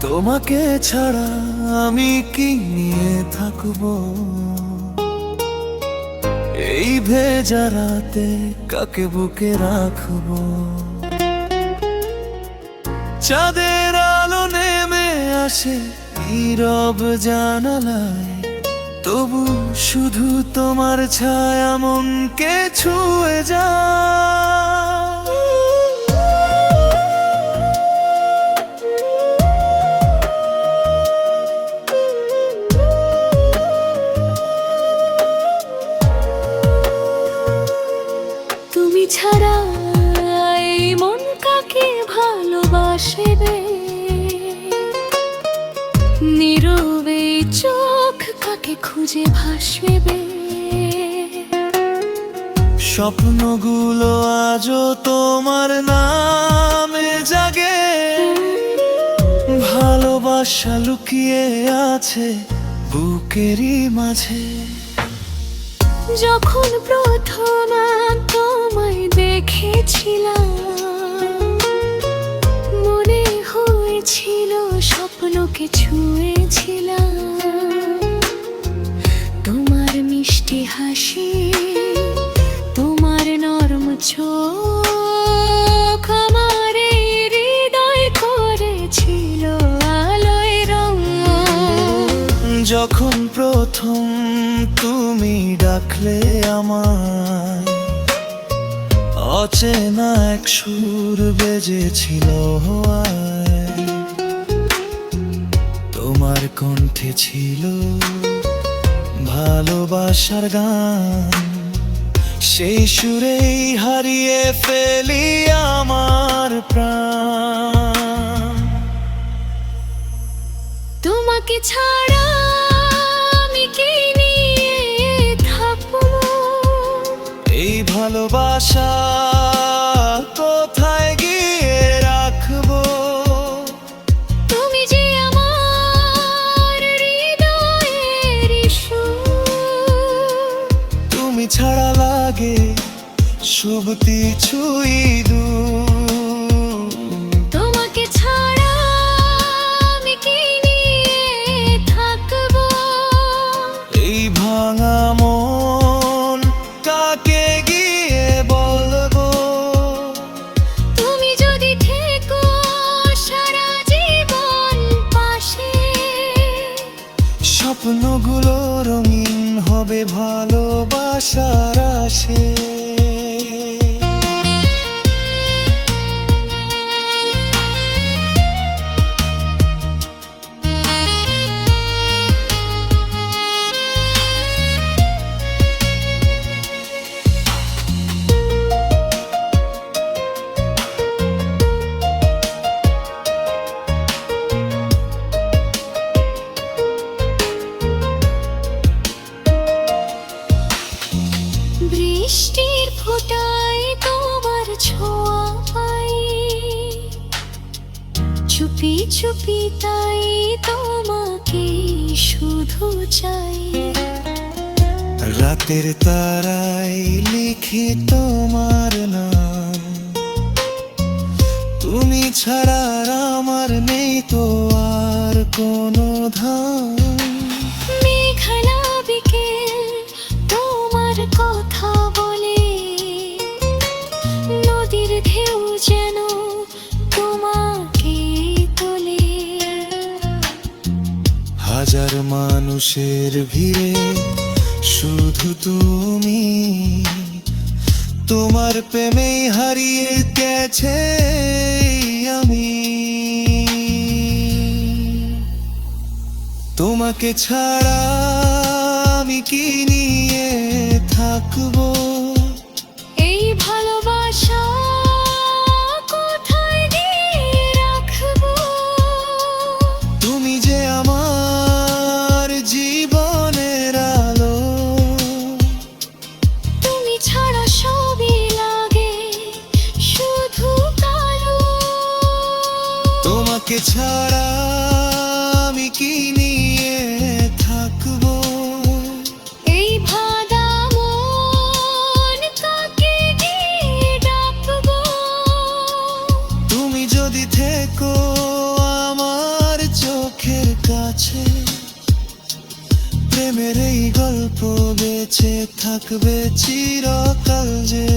তোমাকে ছাড়া আমি কি নিয়ে থাকবো? এই ভেজা রাতে কাকে বুকে রাখবো? চাঁদের আলো নেমে আসে নীরব জানালায়, তবু শুধু তোমার ছায়া মনকে ছুঁয়ে যায়। তুমি ছাড়া এই মন কাকে ভালোবাসে রে? নীরবে চোখ কাকে খুঁজে ভাসবে? স্বপ্নগুলো আজও তোমার নামে জাগে, ভালোবাসা লুকিয়ে আছে বুকেরই মাঝে। যখন প্রথম তোমায় দেখেছিলাম, মনে হয়েছিল স্বপ্নকে ছুঁয়েছিলাম। তোমার মিষ্টি হাসি, তোমার নরম চোখ আমার এই হৃদয় করেছিল আলোয় রং। যখন প্রথম তুমি ডাকলে আমায়, অচেনা এক সুর বেজেছিল হাওয়ায়। তোমার কণ্ঠে ছিল ভালোবাসার গান, সেই সুরেই হারিয়ে ফেলি আমার প্রাণ। তোমাকে ছাড়া আমি কি নিয়ে থাকবো? এই ভালোবাসা কোথায় গিয়ে রাখবো? তুমি যে আমার হৃদয়ের সুর। তুমি ছাড়া লাগে সব কিছুই দূর। তোমাকে ছাড়া আমি কি নিয়ে থাকবো? এই ভাঙা মন কাকে গিয়ে বলবো? তুমি যদি থেকো সারা জীবন পাশে, স্বপ্নগুলো রঙিন হবে ভালোবাসার আসে। বৃষ্টির ফোঁটায় তোমার ছোঁয়া পাই, চুপি চুপি তাই তোমাকে শুধু চাই। রাতের তারায় লিখি তোমার নাম, তুমি ছাড়া আমার নেই তো আর কোনো ধাম। মেঘলা বিকেল তোমার কথা বলে, নদীর ঢেউ যেন তোমাকে তোলে। হাজার মানুষের ভিড়ে শুধু তুমি, তোমার প্রেমেই হারিয়ে গেছে আমি। তোমাকে ছাড়া আমি কি নিয়ে থাকবো? এই ভালোবাসা কোথায় গিয়ে রাখবো? তুমি যে আমার জীবনের আলো, তুমি ছাড়া সবই লাগে শুধু কালো। তোমাকে ছাড়া আমি কি নিয়ে থাকবো? এই ভাদা মন কাকে গিয়ে ডাকবো? তুমি যদি থেকো আমার প্রেমের এই গল্প বেঁচে থাকবে চিরকাল যে।